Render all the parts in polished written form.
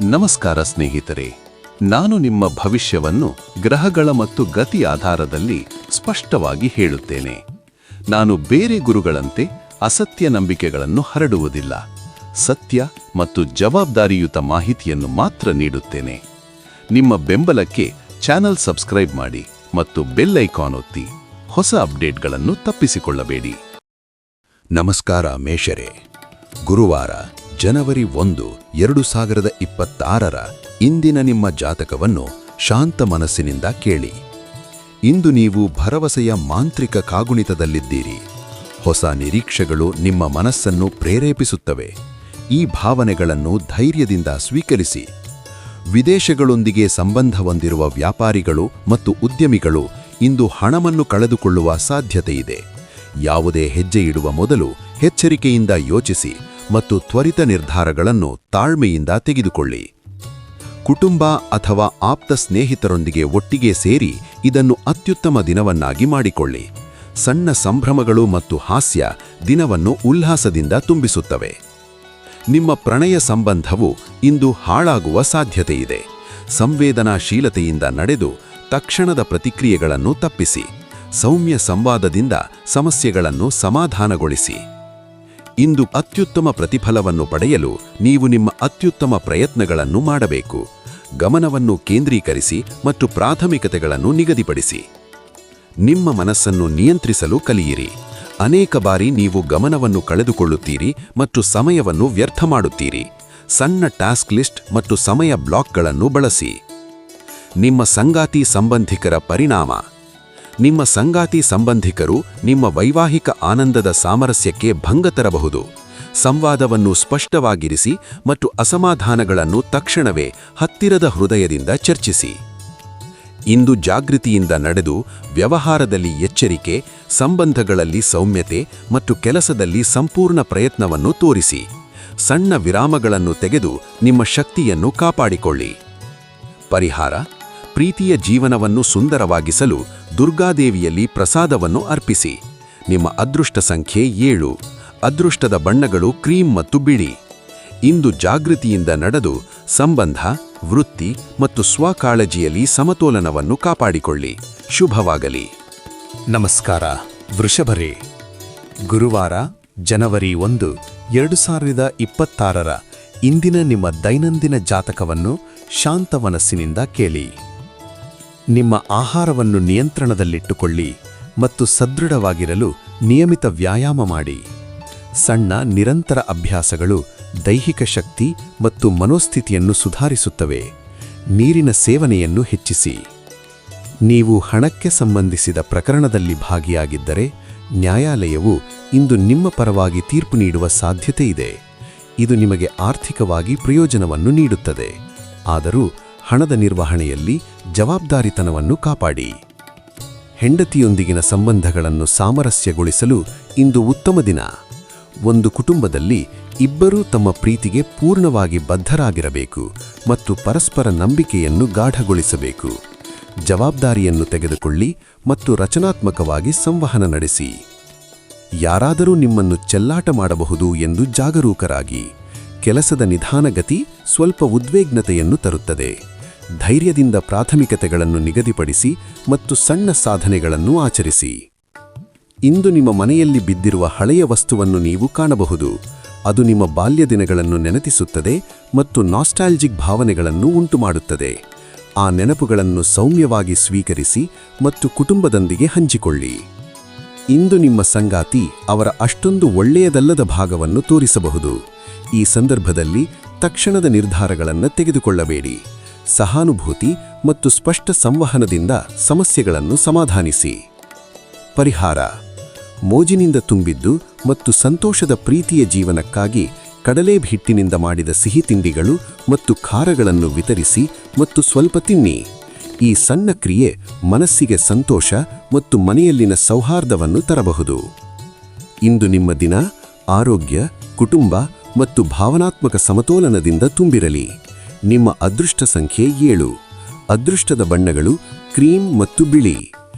ನಮಸ್ಕಾರ ಸ್ನೇಹಿತರೆ, ನಾನು ನಿಮ್ಮ ಭವಿಷ್ಯವನ್ನು ಗ್ರಹಗಳ ಮತ್ತು ಗತಿ ಆಧಾರದಲ್ಲಿ ಸ್ಪಷ್ಟವಾಗಿ ಹೇಳುತ್ತೇನೆ. ನಾನು ಬೇರೆ ಗುರುಗಳಂತೆ ಅಸತ್ಯ ನಂಬಿಕೆಗಳನ್ನು ಹರಡುವುದಿಲ್ಲ. ಸತ್ಯ ಮತ್ತು ಜವಾಬ್ದಾರಿಯುತ ಮಾಹಿತಿಯನ್ನು ಮಾತ್ರ ನೀಡುತ್ತೇನೆ. ನಿಮ್ಮ ಬೆಂಬಲಕ್ಕೆ ಚಾನೆಲ್ ಸಬ್ಸ್ಕ್ರೈಬ್ ಮಾಡಿ ಮತ್ತು ಬೆಲ್ ಐಕಾನ್ ಒತ್ತಿ ಹೊಸ ಅಪ್ಡೇಟ್ಗಳನ್ನು ತಪ್ಪಿಸಿಕೊಳ್ಳಬೇಡಿ. ನಮಸ್ಕಾರ ಮೇಷರೇ. ಗುರುವಾರ ಜನವರಿ 1, 2026 ಇಂದಿನ ನಿಮ್ಮ ಜಾತಕವನ್ನು ಶಾಂತ ಮನಸ್ಸಿನಿಂದ ಕೇಳಿ. ಇಂದು ನೀವು ಭರವಸೆಯ ಮಾಂತ್ರಿಕ ಕಾಗುಣಿತದಲ್ಲಿದ್ದೀರಿ. ಹೊಸ ನಿರೀಕ್ಷೆಗಳು ನಿಮ್ಮ ಮನಸ್ಸನ್ನು ಪ್ರೇರೇಪಿಸುತ್ತವೆ. ಈ ಭಾವನೆಗಳನ್ನು ಧೈರ್ಯದಿಂದ ಸ್ವೀಕರಿಸಿ. ವಿದೇಶಗಳೊಂದಿಗೆ ಸಂಬಂಧ ಹೊಂದಿರುವ ವ್ಯಾಪಾರಿಗಳು ಮತ್ತು ಉದ್ಯಮಿಗಳು ಇಂದು ಹಣವನ್ನು ಕಳೆದುಕೊಳ್ಳುವ ಸಾಧ್ಯತೆಯಿದೆ. ಯಾವುದೇ ಹೆಜ್ಜೆ ಇಡುವ ಮೊದಲು ಎಚ್ಚರಿಕೆಯಿಂದ ಯೋಚಿಸಿ ಮತ್ತು ತ್ವರಿತ ನಿರ್ಧಾರಗಳನ್ನು ತಾಳ್ಮೆಯಿಂದ ತೆಗೆದುಕೊಳ್ಳಿ. ಕುಟುಂಬ ಅಥವಾ ಆಪ್ತ ಸ್ನೇಹಿತರೊಂದಿಗೆ ಒಟ್ಟಿಗೆ ಸೇರಿ ಇದನ್ನು ಅತ್ಯುತ್ತಮ ದಿನವನ್ನಾಗಿ ಮಾಡಿಕೊಳ್ಳಿ. ಸಣ್ಣ ಸಂಭ್ರಮಗಳು ಮತ್ತು ಹಾಸ್ಯ ದಿನವನ್ನು ಉಲ್ಲಾಸದಿಂದ ತುಂಬಿಸುತ್ತವೆ. ನಿಮ್ಮ ಪ್ರಣಯ ಸಂಬಂಧವು ಇಂದು ಹಾಳಾಗುವ ಸಾಧ್ಯತೆಯಿದೆ. ಸಂವೇದನಾಶೀಲತೆಯಿಂದ ನಡೆದು ತಕ್ಷಣದ ಪ್ರತಿಕ್ರಿಯೆಗಳನ್ನು ತಪ್ಪಿಸಿ. ಸೌಮ್ಯ ಸಂವಾದದಿಂದ ಸಮಸ್ಯೆಗಳನ್ನು ಸಮಾಧಾನಗೊಳಿಸಿ. ಇಂದು ಅತ್ಯುತ್ತಮ ಪ್ರತಿಫಲವನ್ನು ಪಡೆಯಲು ನೀವು ನಿಮ್ಮ ಅತ್ಯುತ್ತಮ ಪ್ರಯತ್ನಗಳನ್ನು ಮಾಡಬೇಕು. ಗಮನವನ್ನು ಕೇಂದ್ರೀಕರಿಸಿ ಮತ್ತು ಪ್ರಾಥಮಿಕತೆಗಳನ್ನು ನಿಗದಿಪಡಿಸಿ. ನಿಮ್ಮ ಮನಸ್ಸನ್ನು ನಿಯಂತ್ರಿಸಲು ಕಲಿಯಿರಿ. ಅನೇಕ ಬಾರಿ ನೀವು ಗಮನವನ್ನು ಕಳೆದುಕೊಳ್ಳುತ್ತೀರಿ ಮತ್ತು ಸಮಯವನ್ನು ವ್ಯರ್ಥ ಮಾಡುತ್ತೀರಿ. ಸಣ್ಣ ಟಾಸ್ಕ್ ಲಿಸ್ಟ್ ಮತ್ತು ಸಮಯ ಬ್ಲಾಕ್ಗಳನ್ನು ಬಳಸಿ. ನಿಮ್ಮ ಸಂಗಾತಿ ಸಂಬಂಧಿಕರ ಪರಿಣಾಮ. ನಿಮ್ಮ ಸಂಗಾತಿ ಸಂಬಂಧಿಕರು ನಿಮ್ಮ ವೈವಾಹಿಕ ಆನಂದದ ಸಾಮರಸ್ಯಕ್ಕೆ ಭಂಗ ತರಬಹುದು. ಸಂವಾದವನ್ನು ಸ್ಪಷ್ಟವಾಗಿರಿಸಿ ಮತ್ತು ಅಸಮಾಧಾನಗಳನ್ನು ತಕ್ಷಣವೇ ಹತ್ತಿರದ ಹೃದಯದಿಂದ ಚರ್ಚಿಸಿ. ಇಂದು ಜಾಗೃತಿಯಿಂದ ನಡೆದು ವ್ಯವಹಾರದಲ್ಲಿ ಎಚ್ಚರಿಕೆ, ಸಂಬಂಧಗಳಲ್ಲಿ ಸೌಮ್ಯತೆ ಮತ್ತು ಕೆಲಸದಲ್ಲಿ ಸಂಪೂರ್ಣ ಪ್ರಯತ್ನವನ್ನು ತೋರಿಸಿ. ಸಣ್ಣ ವಿರಾಮಗಳನ್ನು ತೆಗೆದು ನಿಮ್ಮ ಶಕ್ತಿಯನ್ನು ಕಾಪಾಡಿಕೊಳ್ಳಿ. ಪರಿಹಾರ: ಪ್ರೀತಿಯ ಜೀವನವನ್ನು ಸುಂದರವಾಗಿಸಲು ದುರ್ಗಾದೇವಿಯಲ್ಲಿ ಪ್ರಸಾದವನ್ನು ಅರ್ಪಿಸಿ. ನಿಮ್ಮ ಅದೃಷ್ಟ ಸಂಖ್ಯೆ 7. ಅದೃಷ್ಟದ ಬಣ್ಣಗಳು ಕ್ರೀಮ್ ಮತ್ತು ಬಿಳಿ. ಇಂದು ಜಾಗೃತಿಯಿಂದ ನಡೆದು ಸಂಬಂಧ, ವೃತ್ತಿ ಮತ್ತು ಸ್ವಕಾಳಜಿಯಲ್ಲಿ ಸಮತೋಲನವನ್ನು ಕಾಪಾಡಿಕೊಳ್ಳಿ. ಶುಭವಾಗಲಿ. ನಮಸ್ಕಾರ ವೃಷಭರೇ. ಗುರುವಾರ ಜನವರಿ 1, 2026 ಇಂದಿನ ನಿಮ್ಮ ದೈನಂದಿನ ಜಾತಕವನ್ನು ಶಾಂತ ಮನಸ್ಸಿನಿಂದ ಕೇಳಿ. ನಿಮ್ಮ ಆಹಾರವನ್ನು ನಿಯಂತ್ರಣದಲ್ಲಿಟ್ಟುಕೊಳ್ಳಿ ಮತ್ತು ಸದೃಢವಾಗಿರಲು ನಿಯಮಿತ ವ್ಯಾಯಾಮ ಮಾಡಿ. ಸಣ್ಣ ನಿರಂತರ ಅಭ್ಯಾಸಗಳು ದೈಹಿಕ ಶಕ್ತಿ ಮತ್ತು ಮನೋಸ್ಥಿತಿಯನ್ನು ಸುಧಾರಿಸುತ್ತವೆ. ನೀರಿನ ಸೇವನೆಯನ್ನು ಹೆಚ್ಚಿಸಿ. ನೀವು ಹಣಕ್ಕೆ ಸಂಬಂಧಿಸಿದ ಪ್ರಕರಣದಲ್ಲಿ ಭಾಗಿಯಾಗಿದ್ದರೆ ನ್ಯಾಯಾಲಯವು ಇಂದು ನಿಮ್ಮ ಪರವಾಗಿ ತೀರ್ಪು ನೀಡುವ ಸಾಧ್ಯತೆಯಿದೆ. ಇದು ನಿಮಗೆ ಆರ್ಥಿಕವಾಗಿ ಪ್ರಯೋಜನವನ್ನು ನೀಡುತ್ತದೆ. ಆದರೂ ಹಣದ ನಿರ್ವಹಣೆಯಲ್ಲಿ ಜವಾಬ್ದಾರಿತನವನ್ನು ಕಾಪಾಡಿ. ಹೆಂಡತಿಯೊಂದಿಗಿನ ಸಂಬಂಧಗಳನ್ನು ಸಾಮರಸ್ಯಗೊಳಿಸಲು ಇಂದು ಉತ್ತಮ ದಿನ. ಒಂದು ಕುಟುಂಬದಲ್ಲಿ ಇಬ್ಬರೂ ತಮ್ಮ ಪ್ರೀತಿಗೆ ಪೂರ್ಣವಾಗಿ ಬದ್ಧರಾಗಿರಬೇಕು ಮತ್ತು ಪರಸ್ಪರ ನಂಬಿಕೆಯನ್ನು ಗಾಢಗೊಳಿಸಬೇಕು. ಜವಾಬ್ದಾರಿಯನ್ನು ತೆಗೆದುಕೊಳ್ಳಿ ಮತ್ತು ರಚನಾತ್ಮಕವಾಗಿ ಸಂವಹನ ನಡೆಸಿ. ಯಾರಾದರೂ ನಿಮ್ಮನ್ನು ಚೆಲ್ಲಾಟ ಮಾಡಬಹುದು ಎಂದು ಜಾಗರೂಕರಾಗಿ. ಕೆಲಸದ ನಿಧಾನಗತಿ ಸ್ವಲ್ಪ ಉದ್ವಿಗ್ನತೆಯನ್ನು ತರುತ್ತದೆ. ಧೈರ್ಯದಿಂದ ಪ್ರಾಥಮಿಕತೆಗಳನ್ನು ನಿಗದಿಪಡಿಸಿ ಮತ್ತು ಸಣ್ಣ ಸಾಧನೆಗಳನ್ನು ಆಚರಿಸಿ. ಇಂದು ನಿಮ್ಮ ಮನೆಯಲ್ಲಿ ಬಿದ್ದಿರುವ ಹಳೆಯ ವಸ್ತುವನ್ನು ನೀವು ಕಾಣಬಹುದು. ಅದು ನಿಮ್ಮ ಬಾಲ್ಯ ದಿನಗಳನ್ನು ನೆನಪಿಸುತ್ತದೆ ಮತ್ತು ನಾಸ್ಟಾಲ್ಜಿಕ್ ಭಾವನೆಗಳನ್ನು ಉಂಟುಮಾಡುತ್ತದೆ. ಆ ನೆನಪುಗಳನ್ನು ಸೌಮ್ಯವಾಗಿ ಸ್ವೀಕರಿಸಿ ಮತ್ತು ಕುಟುಂಬದೊಂದಿಗೆ ಹಂಚಿಕೊಳ್ಳಿ. ಇಂದು ನಿಮ್ಮ ಸಂಗಾತಿ ಅವರ ಅಷ್ಟೊಂದು ಒಳ್ಳೆಯದಲ್ಲದ ಭಾಗವನ್ನು ತೋರಿಸಬಹುದು. ಈ ಸಂದರ್ಭದಲ್ಲಿ ತಕ್ಷಣದ ನಿರ್ಧಾರಗಳನ್ನು ತೆಗೆದುಕೊಳ್ಳಬೇಡಿ. ಸಹಾನುಭೂತಿ ಮತ್ತು ಸ್ಪಷ್ಟ ಸಂವಹನದಿಂದ ಸಮಸ್ಯೆಗಳನ್ನು ಸಮಾಧಾನಿಸಿ. ಪರಿಹಾರ: ಮೋಜಿನಿಂದ ತುಂಬಿದ್ದು ಮತ್ತು ಸಂತೋಷದ ಪ್ರೀತಿಯ ಜೀವನಕ್ಕಾಗಿ ಕಡಲೆ ಹಿಟ್ಟಿನಿಂದ ಮಾಡಿದ ಸಿಹಿ ತಿಂಡಿಗಳು ಮತ್ತು ಖಾರಗಳನ್ನು ವಿತರಿಸಿ ಮತ್ತು ಸ್ವಲ್ಪ ತಿನ್ನಿ. ಈ ಸಣ್ಣ ಕ್ರಿಯೆ ಮನಸ್ಸಿಗೆ ಸಂತೋಷ ಮತ್ತು ಮನೆಯಲ್ಲಿನ ಸೌಹಾರ್ದವನ್ನು ತರಬಹುದು. ಇಂದು ನಿಮ್ಮ ದಿನ ಆರೋಗ್ಯ, ಕುಟುಂಬ ಮತ್ತು ಭಾವನಾತ್ಮಕ ಸಮತೋಲನದಿಂದ ತುಂಬಿರಲಿ. ನಿಮ್ಮ ಅದೃಷ್ಟ ಸಂಖ್ಯೆ 7. ಅದೃಷ್ಟದ ಬಣ್ಣಗಳು ಕ್ರೀಮ್ ಮತ್ತು ಬಿಳಿ.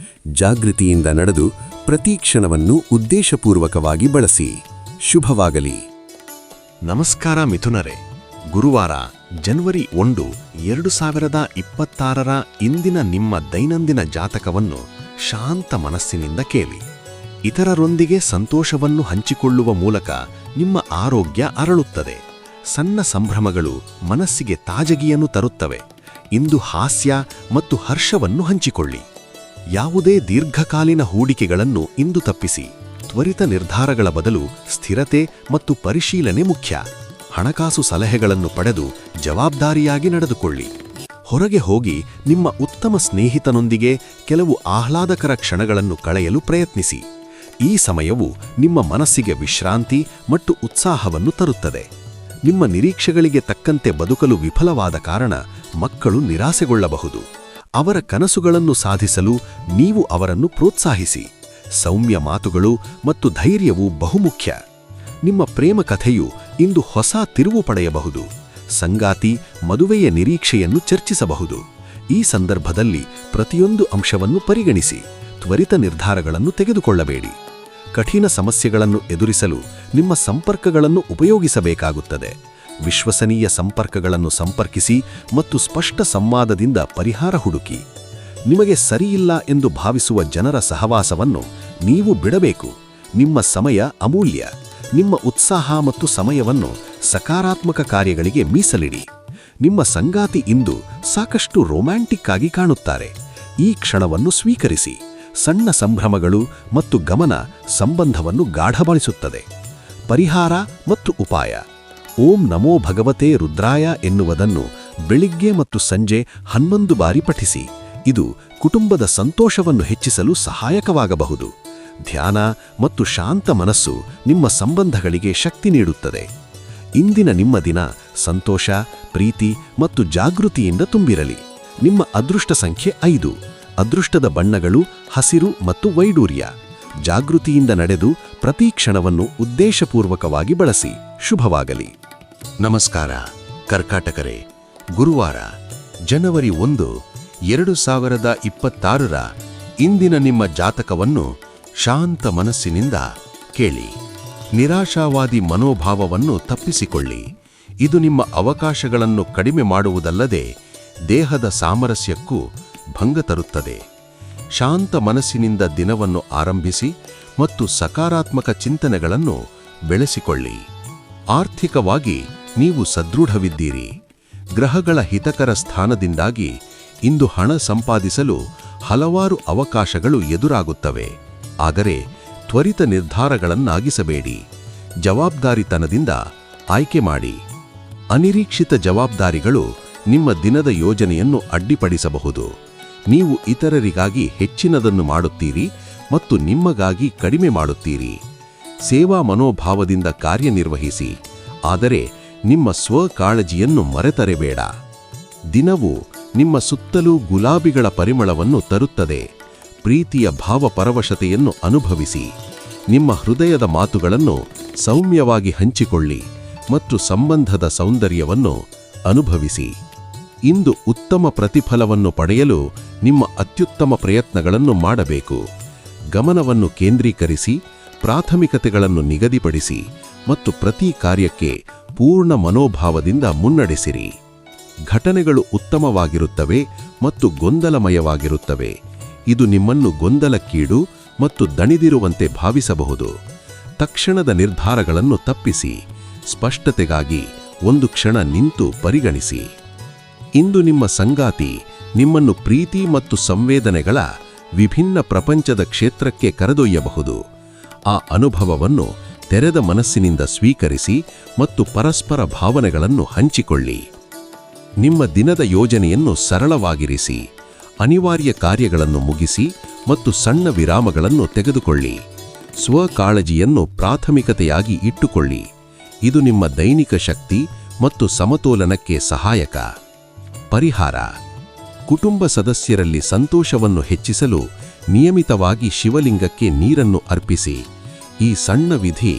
ಜಾಗೃತಿಯಿಂದ ನಡೆದು ಪ್ರತಿ ಕ್ಷಣವನ್ನು ಉದ್ದೇಶಪೂರ್ವಕವಾಗಿ ಬಳಸಿ. ಶುಭವಾಗಲಿ. ನಮಸ್ಕಾರ ಮಿಥುನರೇ. ಗುರುವಾರ ಜನವರಿ 1, 2026 ಇಂದಿನ ನಿಮ್ಮ ದೈನಂದಿನ ಜಾತಕವನ್ನು ಶಾಂತ ಮನಸ್ಸಿನಿಂದ ಕೇಳಿ. ಇತರರೊಂದಿಗೆ ಸಂತೋಷವನ್ನು ಹಂಚಿಕೊಳ್ಳುವ ಮೂಲಕ ನಿಮ್ಮ ಆರೋಗ್ಯ ಅರಳುತ್ತದೆ. ಸಣ್ಣ ಸಂಭ್ರಮಗಳು ಮನಸ್ಸಿಗೆ ತಾಜಗಿಯನ್ನು ತರುತ್ತವೆ. ಇಂದು ಹಾಸ್ಯ ಮತ್ತು ಹರ್ಷವನ್ನು ಹಂಚಿಕೊಳ್ಳಿ. ಯಾವುದೇ ದೀರ್ಘಕಾಲೀನ ಹೂಡಿಕೆಗಳನ್ನು ಇಂದು ತಪ್ಪಿಸಿ. ತ್ವರಿತ ನಿರ್ಧಾರಗಳ ಬದಲು ಸ್ಥಿರತೆ ಮತ್ತು ಪರಿಶೀಲನೆ ಮುಖ್ಯ. ಹಣಕಾಸು ಸಲಹೆಗಳನ್ನು ಪಡೆದು ಜವಾಬ್ದಾರಿಯಾಗಿ ನಡೆದುಕೊಳ್ಳಿ. ಹೊರಗೆ ಹೋಗಿ ನಿಮ್ಮ ಉತ್ತಮ ಸ್ನೇಹಿತನೊಂದಿಗೆ ಕೆಲವು ಆಹ್ಲಾದಕರ ಕ್ಷಣಗಳನ್ನು ಕಳೆಯಲು ಪ್ರಯತ್ನಿಸಿ. ಈ ಸಮಯವು ನಿಮ್ಮ ಮನಸ್ಸಿಗೆ ವಿಶ್ರಾಂತಿ ಮತ್ತು ಉತ್ಸಾಹವನ್ನು ತರುತ್ತದೆ. ನಿಮ್ಮ ನಿರೀಕ್ಷೆಗಳಿಗೆ ತಕ್ಕಂತೆ ಬದುಕಲು ವಿಫಲವಾದ ಕಾರಣ ಮಕ್ಕಳು ನಿರಾಸೆಗೊಳ್ಳಬಹುದು. ಅವರ ಕನಸುಗಳನ್ನು ಸಾಧಿಸಲು ನೀವು ಅವರನ್ನು ಪ್ರೋತ್ಸಾಹಿಸಿ. ಸೌಮ್ಯ ಮಾತುಗಳು ಮತ್ತು ಧೈರ್ಯವು ಬಹುಮುಖ್ಯ. ನಿಮ್ಮ ಪ್ರೇಮ ಕಥೆಯು ಇಂದು ಹೊಸ ತಿರುವು ಪಡೆಯಬಹುದು. ಸಂಗಾತಿ ಮದುವೆಯ ನಿರೀಕ್ಷೆಯನ್ನು ಚರ್ಚಿಸಬಹುದು. ಈ ಸಂದರ್ಭದಲ್ಲಿ ಪ್ರತಿಯೊಂದು ಅಂಶವನ್ನು ಪರಿಗಣಿಸಿ. ತ್ವರಿತ ನಿರ್ಧಾರಗಳನ್ನು ತೆಗೆದುಕೊಳ್ಳಬೇಡಿ. ಕಠಿಣ ಸಮಸ್ಯೆಗಳನ್ನು ಎದುರಿಸಲು ನಿಮ್ಮ ಸಂಪರ್ಕಗಳನ್ನು ಉಪಯೋಗಿಸಬೇಕಾಗುತ್ತದೆ. ವಿಶ್ವಸನೀಯ ಸಂಪರ್ಕಗಳನ್ನು ಸಂಪರ್ಕಿಸಿ ಮತ್ತು ಸ್ಪಷ್ಟ ಸಂವಾದದಿಂದ ಪರಿಹಾರ ಹುಡುಕಿ. ನಿಮಗೆ ಸರಿಯಿಲ್ಲ ಎಂದು ಭಾವಿಸುವ ಜನರ ಸಹವಾಸವನ್ನು ನೀವು ಬಿಡಬೇಕು. ನಿಮ್ಮ ಸಮಯ ಅಮೂಲ್ಯ. ನಿಮ್ಮ ಉತ್ಸಾಹ ಮತ್ತು ಸಮಯವನ್ನು ಸಕಾರಾತ್ಮಕ ಕಾರ್ಯಗಳಿಗೆ ಮೀಸಲಿಡಿ. ನಿಮ್ಮ ಸಂಗಾತಿ ಇಂದು ಸಾಕಷ್ಟು ರೊಮ್ಯಾಂಟಿಕ್ ಆಗಿ ಕಾಣುತ್ತಾರೆ. ಈ ಕ್ಷಣವನ್ನು ಸ್ವೀಕರಿಸಿ. ಸಣ್ಣ ಸಂಭ್ರಮಗಳು ಮತ್ತು ಗಮನ ಸಂಬಂಧವನ್ನು ಗಾಢಗೊಳಿಸುತ್ತದೆ. ಪರಿಹಾರ ಮತ್ತು ಉಪಾಯ. ಓಂ ನಮೋ ಭಗವತೆ ರುದ್ರಾಯ ಎನ್ನುವುದನ್ನು ಬೆಳಿಗ್ಗೆ ಮತ್ತು ಸಂಜೆ 11 ಬಾರಿ ಪಠಿಸಿ. ಇದು ಕುಟುಂಬದ ಸಂತೋಷವನ್ನು ಹೆಚ್ಚಿಸಲು ಸಹಾಯಕವಾಗಬಹುದು. ಧ್ಯಾನ ಮತ್ತು ಶಾಂತ ಮನಸ್ಸು ನಿಮ್ಮ ಸಂಬಂಧಗಳಿಗೆ ಶಕ್ತಿ ನೀಡುತ್ತದೆ. ಇಂದಿನ ನಿಮ್ಮ ದಿನ ಸಂತೋಷ, ಪ್ರೀತಿ ಮತ್ತು ಜಾಗೃತಿಯಿಂದ ತುಂಬಿರಲಿ. ನಿಮ್ಮ ಅದೃಷ್ಟ ಸಂಖ್ಯೆ 5. ಅದೃಷ್ಟದ ಬಣ್ಣಗಳು ಹಸಿರು ಮತ್ತು ವೈಡೂರ್ಯ. ಜಾಗೃತಿಯಿಂದ ನಡೆದು ಪ್ರತಿ ಕ್ಷಣವನ್ನು ಉದ್ದೇಶಪೂರ್ವಕವಾಗಿ ಬಳಸಿ. ಶುಭವಾಗಲಿ. ನಮಸ್ಕಾರ ಕರ್ಕಾಟಕರೇ. ಗುರುವಾರ ಜನವರಿ 1, 2026 ಇಂದಿನ ನಿಮ್ಮ ಜಾತಕವನ್ನು ಶಾಂತ ಮನಸ್ಸಿನಿಂದ ಕೇಳಿ. ನಿರಾಶಾವಾದಿ ಮನೋಭಾವವನ್ನು ತಪ್ಪಿಸಿಕೊಳ್ಳಿ. ಇದು ನಿಮ್ಮ ಅವಕಾಶಗಳನ್ನು ಕಡಿಮೆ ಮಾಡುವುದಲ್ಲದೆ ದೇಹದ ಸಾಮರಸ್ಯಕ್ಕೂ ಭಂಗ ತರುತ್ತದೆ. ಶಾಂತ ಮನಸ್ಸಿನಿಂದ ದಿನವನ್ನು ಆರಂಭಿಸಿ ಮತ್ತು ಸಕಾರಾತ್ಮಕ ಚಿಂತನೆಗಳನ್ನು ಬೆಳೆಸಿಕೊಳ್ಳಿ. ಆರ್ಥಿಕವಾಗಿ ನೀವು ಸದೃಢವಿದ್ದೀರಿ. ಗ್ರಹಗಳ ಹಿತಕರ ಸ್ಥಾನದಿಂದಾಗಿ ಇಂದು ಹಣ ಸಂಪಾದಿಸಲು ಹಲವಾರು ಅವಕಾಶಗಳು ಎದುರಾಗುತ್ತವೆ. ಆದರೆ ತ್ವರಿತ ನಿರ್ಧಾರಗಳನ್ನಾಗಿಸಬೇಡಿ. ಜವಾಬ್ದಾರಿತನದಿಂದ ಆಯ್ಕೆ ಮಾಡಿ. ಅನಿರೀಕ್ಷಿತ ಜವಾಬ್ದಾರಿಗಳು ನಿಮ್ಮ ದಿನದ ಯೋಜನೆಯನ್ನು ಅಡ್ಡಿಪಡಿಸಬಹುದು. ನೀವು ಇತರರಿಗಾಗಿ ಹೆಚ್ಚಿನದನ್ನು ಮಾಡುತ್ತೀರಿ ಮತ್ತು ನಿಮಗಾಗಿ ಕಡಿಮೆ ಮಾಡುತ್ತೀರಿ. ಸೇವಾ ಮನೋಭಾವದಿಂದ ಕಾರ್ಯನಿರ್ವಹಿಸಿ, ಆದರೆ ನಿಮ್ಮ ಸ್ವಕಾಳಜಿಯನ್ನು ಮರೆತರೆಬೇಡ. ದಿನವು ನಿಮ್ಮ ಸುತ್ತಲೂ ಗುಲಾಬಿಗಳ ಪರಿಮಳವನ್ನು ತರುತ್ತದೆ. ಪ್ರೀತಿಯ ಭಾವಪರವಶತೆಯನ್ನು ಅನುಭವಿಸಿ. ನಿಮ್ಮ ಹೃದಯದ ಮಾತುಗಳನ್ನು ಸೌಮ್ಯವಾಗಿ ಹಂಚಿಕೊಳ್ಳಿ ಮತ್ತು ಸಂಬಂಧದ ಸೌಂದರ್ಯವನ್ನು ಅನುಭವಿಸಿ. ಇಂದು ಉತ್ತಮ ಪ್ರತಿಫಲವನ್ನು ಪಡೆಯಲು ನಿಮ್ಮ ಅತ್ಯುತ್ತಮ ಪ್ರಯತ್ನಗಳನ್ನು ಮಾಡಬೇಕು. ಗಮನವನ್ನು ಕೇಂದ್ರೀಕರಿಸಿ, ಪ್ರಾಥಮಿಕತೆಗಳನ್ನು ನಿಗದಿಪಡಿಸಿ ಮತ್ತು ಪ್ರತಿ ಕಾರ್ಯಕ್ಕೆ ಪೂರ್ಣ ಮನೋಭಾವದಿಂದ ಮುನ್ನಡೆಸಿರಿ. ಘಟನೆಗಳು ಉತ್ತಮವಾಗಿರುತ್ತವೆ ಮತ್ತು ಗೊಂದಲಮಯವಾಗಿರುತ್ತವೆ. ಇದು ನಿಮ್ಮನ್ನು ಗೊಂದಲಕ್ಕೀಡು ಮತ್ತು ದಣಿದಿರುವಂತೆ ಭಾವಿಸಬಹುದು. ತಕ್ಷಣದ ನಿರ್ಧಾರಗಳನ್ನು ತಪ್ಪಿಸಿ. ಸ್ಪಷ್ಟತೆಗಾಗಿ ಒಂದು ಕ್ಷಣ ನಿಂತು ಪರಿಗಣಿಸಿ. ಇಂದು ನಿಮ್ಮ ಸಂಗಾತಿ ನಿಮ್ಮನ್ನು ಪ್ರೀತಿ ಮತ್ತು ಸಂವೇದನೆಗಳ ವಿಭಿನ್ನ ಪ್ರಪಂಚದ ಕ್ಷೇತ್ರಕ್ಕೆ ಕರೆದೊಯ್ಯಬಹುದು. ಆ ಅನುಭವವನ್ನು ತೆರೆದ ಮನಸ್ಸಿನಿಂದ ಸ್ವೀಕರಿಸಿ ಮತ್ತು ಪರಸ್ಪರ ಭಾವನೆಗಳನ್ನು ಹಂಚಿಕೊಳ್ಳಿ. ನಿಮ್ಮ ದಿನದ ಯೋಜನೆಯನ್ನು ಸರಳವಾಗಿರಿಸಿ. ಅನಿವಾರ್ಯ ಕಾರ್ಯಗಳನ್ನು ಮುಗಿಸಿ ಮತ್ತು ಸಣ್ಣ ವಿರಾಮಗಳನ್ನು ತೆಗೆದುಕೊಳ್ಳಿ. ಸ್ವಕಾಳಜಿಯನ್ನು ಪ್ರಾಥಮಿಕತೆಯಾಗಿ ಇಟ್ಟುಕೊಳ್ಳಿ. ಇದು ನಿಮ್ಮ ದೈನಿಕ ಶಕ್ತಿ ಮತ್ತು ಸಮತೋಲನಕ್ಕೆ ಸಹಾಯಕ. ಪರಿಹಾರ. ಕುಟುಂಬ ಸದಸ್ಯರಲ್ಲಿ ಸಂತೋಷವನ್ನು ಹೆಚ್ಚಿಸಲು ನಿಯಮಿತವಾಗಿ ಶಿವಲಿಂಗಕ್ಕೆ ನೀರನ್ನು ಅರ್ಪಿಸಿ. ಈ ಸಣ್ಣ ವಿಧಿ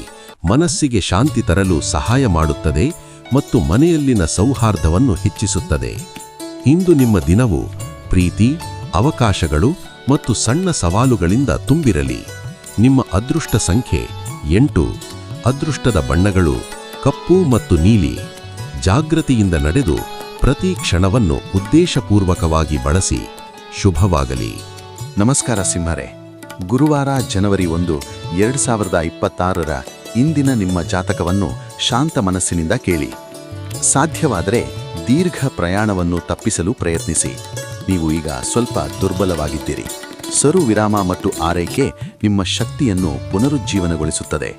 ಮನಸ್ಸಿಗೆ ಶಾಂತಿ ತರಲು ಸಹಾಯ ಮಾಡುತ್ತದೆ ಮತ್ತು ಮನೆಯಲ್ಲಿನ ಸೌಹಾರ್ದವನ್ನು ಹೆಚ್ಚಿಸುತ್ತದೆ. ಇಂದು ನಿಮ್ಮ ದಿನವು ಪ್ರೀತಿ, ಅವಕಾಶಗಳು ಮತ್ತು ಸಣ್ಣ ಸವಾಲುಗಳಿಂದ ತುಂಬಿರಲಿ. ನಿಮ್ಮ ಅದೃಷ್ಟ ಸಂಖ್ಯೆ 8. ಅದೃಷ್ಟದ ಬಣ್ಣಗಳು ಕಪ್ಪು ಮತ್ತು ನೀಲಿ. ಜಾಗೃತಿಯಿಂದ ನಡೆದು ಪ್ರತಿ ಕ್ಷಣವನ್ನು ಉದ್ದೇಶಪೂರ್ವಕವಾಗಿ ಬಳಸಿ. ಶುಭವಾಗಲಿ. ನಮಸ್ಕಾರ ಸಿಂಹರೇ. ಗುರುವಾರ ಜನವರಿ 1, 2026ರ ಇಂದಿನ ನಿಮ್ಮ ಜಾತಕವನ್ನು ಶಾಂತ ಮನಸ್ಸಿನಿಂದ ಕೇಳಿ. ಸಾಧ್ಯವಾದರೆ ದೀರ್ಘ ಪ್ರಯಾಣವನ್ನು ತಪ್ಪಿಸಲು ಪ್ರಯತ್ನಿಸಿ. ನೀವು ಈಗ ಸ್ವಲ್ಪ ದುರ್ಬಲವಾಗಿದ್ದೀರಿ. ಸರು ವಿರಾಮ ಮತ್ತು ಆರೈಕೆ ನಿಮ್ಮ ಶಕ್ತಿಯನ್ನು ಪುನರುಜ್ಜೀವನಗೊಳಿಸುತ್ತದೆ.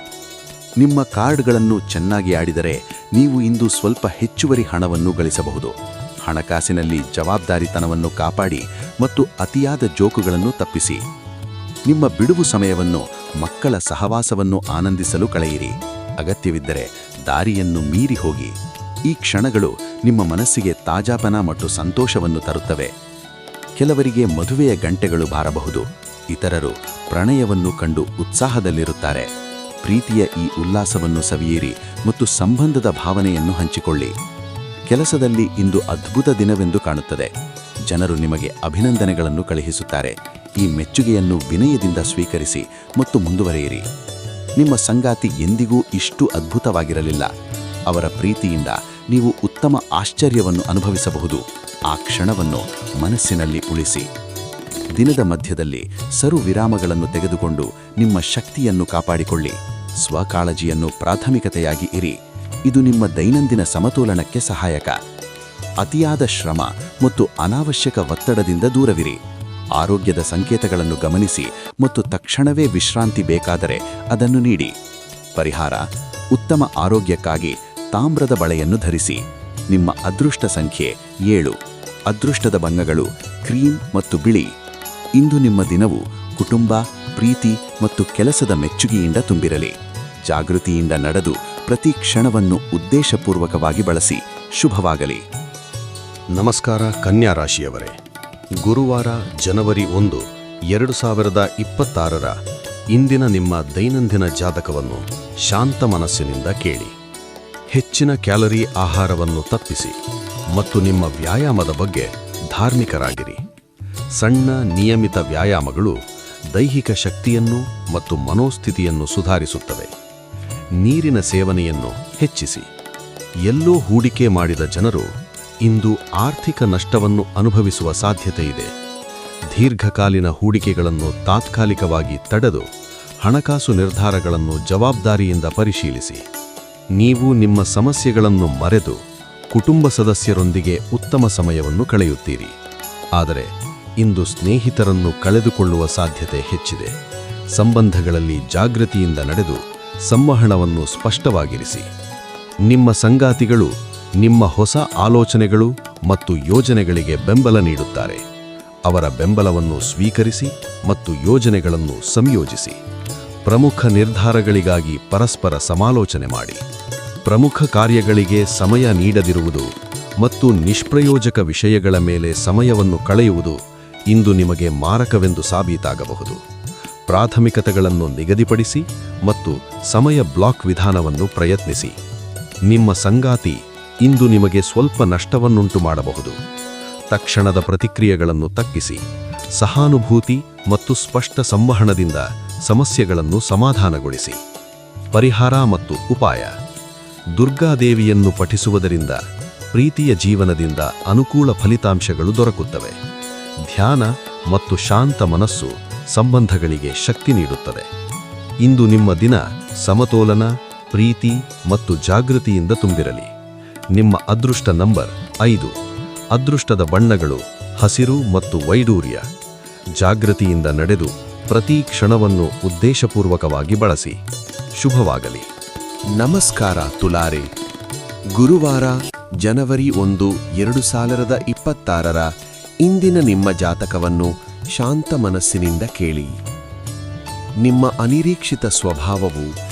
ನಿಮ್ಮ ಕಾರ್ಡ್ಗಳನ್ನು ಚೆನ್ನಾಗಿ ಆಡಿದರೆ ನೀವು ಇಂದು ಸ್ವಲ್ಪ ಹೆಚ್ಚುವರಿ ಹಣವನ್ನು ಗಳಿಸಬಹುದು. ಹಣಕಾಸಿನಲ್ಲಿ ಜವಾಬ್ದಾರಿತನವನ್ನು ಕಾಪಾಡಿ ಮತ್ತು ಅತಿಯಾದ ಜೋಕುಗಳನ್ನು ತಪ್ಪಿಸಿ. ನಿಮ್ಮ ಬಿಡುವು ಸಮಯವನ್ನು ಮಕ್ಕಳ ಸಹವಾಸವನ್ನು ಆನಂದಿಸಲು ಕಳೆಯಿರಿ. ಅಗತ್ಯವಿದ್ದರೆ ದಾರಿಯನ್ನು ಮೀರಿ ಹೋಗಿ. ಈ ಕ್ಷಣಗಳು ನಿಮ್ಮ ಮನಸ್ಸಿಗೆ ತಾಜಾತನ ಮತ್ತು ಸಂತೋಷವನ್ನು ತರುತ್ತವೆ. ಕೆಲವರಿಗೆ ಮದುವೆಯ ಗಂಟೆಗಳು ಬಾರಬಹುದು. ಇತರರು ಪ್ರಣಯವನ್ನು ಕಂಡು ಉತ್ಸಾಹದಲ್ಲಿರುತ್ತಾರೆ. ಪ್ರೀತಿಯ ಈ ಉಲ್ಲಾಸವನ್ನು ಸವಿಯಿರಿ ಮತ್ತು ಸಂಬಂಧದ ಭಾವನೆಯನ್ನು ಹಂಚಿಕೊಳ್ಳಿ. ಕೆಲಸದಲ್ಲಿ ಇಂದು ಅದ್ಭುತ ದಿನವೆಂದು ಕಾಣುತ್ತದೆ. ಜನರು ನಿಮಗೆ ಅಭಿನಂದನೆಗಳನ್ನು ಕಳುಹಿಸುತ್ತಾರೆ. ಈ ಮೆಚ್ಚುಗೆಯನ್ನು ವಿನಯದಿಂದ ಸ್ವೀಕರಿಸಿ ಮತ್ತು ಮುಂದುವರಿಯಿರಿ. ನಿಮ್ಮ ಸಂಗಾತಿ ಎಂದಿಗೂ ಇಷ್ಟು ಅದ್ಭುತವಾಗಿರಲಿಲ್ಲ. ಅವರ ಪ್ರೀತಿಯಿಂದ ನೀವು ಉತ್ತಮ ಆಶ್ಚರ್ಯವನ್ನು ಅನುಭವಿಸಬಹುದು. ಆ ಕ್ಷಣವನ್ನು ಮನಸ್ಸಿನಲ್ಲಿ ಉಳಿಸಿ. ದಿನದ ಮಧ್ಯದಲ್ಲಿ ಸರು ವಿರಾಮಗಳನ್ನು ತೆಗೆದುಕೊಂಡು ನಿಮ್ಮ ಶಕ್ತಿಯನ್ನು ಕಾಪಾಡಿಕೊಳ್ಳಿ. ಸ್ವಕಾಳಜಿಯನ್ನು ಪ್ರಾಥಮಿಕತೆಯಾಗಿ ಇರಿ. ಇದು ನಿಮ್ಮ ದೈನಂದಿನ ಸಮತೋಲನಕ್ಕೆ ಸಹಾಯಕ. ಅತಿಯಾದ ಶ್ರಮ ಮತ್ತು ಅನಾವಶ್ಯಕ ಒತ್ತಡದಿಂದ ದೂರವಿರಿ. ಆರೋಗ್ಯದ ಸಂಕೇತಗಳನ್ನು ಗಮನಿಸಿ ಮತ್ತು ತಕ್ಷಣವೇ ವಿಶ್ರಾಂತಿ ಬೇಕಾದರೆ ಅದನ್ನು ನೀಡಿ. ಪರಿಹಾರ: ಉತ್ತಮ ಆರೋಗ್ಯಕ್ಕಾಗಿ ತಾಮ್ರದ ಬಳೆಯನ್ನು ಧರಿಸಿ. ನಿಮ್ಮ ಅದೃಷ್ಟ ಸಂಖ್ಯೆ 7. ಅದೃಷ್ಟದ ಬಣ್ಣಗಳು ಕ್ರೀಮ್ ಮತ್ತು ಬಿಳಿ. ಇಂದು ನಿಮ್ಮ ದಿನವು ಕುಟುಂಬ, ಪ್ರೀತಿ ಮತ್ತು ಕೆಲಸದ ಮೆಚ್ಚುಗೆಯಿಂದ ತುಂಬಿರಲಿ. ಜಾಗೃತಿಯಿಂದ ನಡೆದು ಪ್ರತಿ ಕ್ಷಣವನ್ನು ಉದ್ದೇಶಪೂರ್ವಕವಾಗಿ ಬಳಸಿ. ಶುಭವಾಗಲಿ. ನಮಸ್ಕಾರ ಕನ್ಯಾ ರಾಶಿಯವರೇ. ಗುರುವಾರ ಜನವರಿ 1, 2026ರ ಇಂದಿನ ನಿಮ್ಮ ದೈನಂದಿನ ಜಾತಕವನ್ನು ಶಾಂತ ಮನಸ್ಸಿನಿಂದ ಕೇಳಿ. ಹೆಚ್ಚಿನ ಕ್ಯಾಲರಿ ಆಹಾರವನ್ನು ತಪ್ಪಿಸಿ ಮತ್ತು ನಿಮ್ಮ ವ್ಯಾಯಾಮದ ಬಗ್ಗೆ ಧಾರ್ಮಿಕರಾಗಿರಿ. ಸಣ್ಣ ನಿಯಮಿತ ವ್ಯಾಯಾಮಗಳು ದೈಹಿಕ ಶಕ್ತಿಯನ್ನು ಮತ್ತು ಮನೋಸ್ಥಿತಿಯನ್ನು ಸುಧಾರಿಸುತ್ತವೆ. ನೀರಿನ ಸೇವನೆಯನ್ನು ಹೆಚ್ಚಿಸಿ. ಎಲ್ಲೋ ಹೂಡಿಕೆ ಮಾಡಿದ ಜನರು ಇಂದು ಆರ್ಥಿಕ ನಷ್ಟವನ್ನು ಅನುಭವಿಸುವ ಸಾಧ್ಯತೆಯಿದೆ. ದೀರ್ಘಕಾಲೀನ ಹೂಡಿಕೆಗಳನ್ನು ತಾತ್ಕಾಲಿಕವಾಗಿ ತಡೆದು ಹಣಕಾಸು ನಿರ್ಧಾರಗಳನ್ನು ಜವಾಬ್ದಾರಿಯಿಂದ ಪರಿಶೀಲಿಸಿ. ನೀವು ನಿಮ್ಮ ಸಮಸ್ಯೆಗಳನ್ನು ಮರೆತು ಕುಟುಂಬ ಸದಸ್ಯರೊಂದಿಗೆ ಉತ್ತಮ ಸಮಯವನ್ನು ಕಳೆಯುತ್ತೀರಿ. ಆದರೆ ಇಂದು ಸ್ನೇಹಿತರನ್ನು ಕಳೆದುಕೊಳ್ಳುವ ಸಾಧ್ಯತೆ ಹೆಚ್ಚಿದೆ. ಸಂಬಂಧಗಳಲ್ಲಿ ಜಾಗೃತಿಯಿಂದ ನಡೆದು ಸಂವಹನವನ್ನು ಸ್ಪಷ್ಟವಾಗಿರಿಸಿ. ನಿಮ್ಮ ಸಂಗಾತಿಗಳು ನಿಮ್ಮ ಹೊಸ ಆಲೋಚನೆಗಳು ಮತ್ತು ಯೋಜನೆಗಳಿಗೆ ಬೆಂಬಲ ನೀಡುತ್ತಾರೆ. ಅವರ ಬೆಂಬಲವನ್ನು ಸ್ವೀಕರಿಸಿ ಮತ್ತು ಯೋಜನೆಗಳನ್ನು ಸಂಯೋಜಿಸಿ. ಪ್ರಮುಖ ನಿರ್ಧಾರಗಳಿಗಾಗಿ ಪರಸ್ಪರ ಸಮಾಲೋಚನೆ ಮಾಡಿ. ಪ್ರಮುಖ ಕಾರ್ಯಗಳಿಗೆ ಸಮಯ ನೀಡದಿರುವುದು ಮತ್ತು ನಿಷ್ಪ್ರಯೋಜಕ ವಿಷಯಗಳ ಮೇಲೆ ಸಮಯವನ್ನು ಕಳೆಯುವುದು ಇಂದು ನಿಮಗೆ ಮಾರಕವೆಂದು ಸಾಬೀತಾಗಬಹುದು. ಪ್ರಾಥಮಿಕತೆಗಳನ್ನು ನಿಗದಿಪಡಿಸಿ ಮತ್ತು ಸಮಯ ಬ್ಲಾಕ್ ವಿಧಾನವನ್ನು ಪ್ರಯತ್ನಿಸಿ. ನಿಮ್ಮ ಸಂಗಾತಿ ಇಂದು ನಿಮಗೆ ಸ್ವಲ್ಪ ನಷ್ಟವನ್ನುಂಟು ಮಾಡಬಹುದು. ತಕ್ಷಣದ ಪ್ರತಿಕ್ರಿಯೆಗಳನ್ನು ತಗ್ಗಿಸಿ. ಸಹಾನುಭೂತಿ ಮತ್ತು ಸ್ಪಷ್ಟ ಸಂವಹನದಿಂದ ಸಮಸ್ಯೆಗಳನ್ನು ಸಮಾಧಾನಗೊಳಿಸಿ. ಪರಿಹಾರ ಮತ್ತು ಉಪಾಯ: ದುರ್ಗಾದೇವಿಯನ್ನು ಪಠಿಸುವುದರಿಂದ ಪ್ರೀತಿಯ ಜೀವನದಿಂದ ಅನುಕೂಲ ಫಲಿತಾಂಶಗಳು ದೊರಕುತ್ತವೆ. ಧ್ಯಾನ ಮತ್ತು ಶಾಂತ ಮನಸ್ಸು ಸಂಬಂಧಗಳಿಗೆ ಶಕ್ತಿ ನೀಡುತ್ತದೆ. ಇಂದು ನಿಮ್ಮ ದಿನ ಸಮತೋಲನ, ಪ್ರೀತಿ ಮತ್ತು ಜಾಗೃತಿಯಿಂದ ತುಂಬಿರಲಿ. ನಿಮ್ಮ ಅದೃಷ್ಟ ನಂಬರ್ 5. ಅದೃಷ್ಟದ ಬಣ್ಣಗಳು ಹಸಿರು ಮತ್ತು ವೈಡೂರ್ಯ. ಜಾಗೃತಿಯಿಂದ ನಡೆದು ಪ್ರತಿ ಕ್ಷಣವನ್ನು ಉದ್ದೇಶಪೂರ್ವಕವಾಗಿ ಬಳಸಿ. ಶುಭವಾಗಲಿ. ನಮಸ್ಕಾರ ತುಲಾರೆ. ಗುರುವಾರ ಜನವರಿ 1, 2026ರ ಇಂದಿನ ನಿಮ್ಮ ಜಾತಕವನ್ನು ಶಾಂತ ಮನಸ್ಸಿನಿಂದ ಕೇಳಿ. ನಿಮ್ಮ ಅನಿರೀಕ್ಷಿತ ಸ್ವಭಾವವು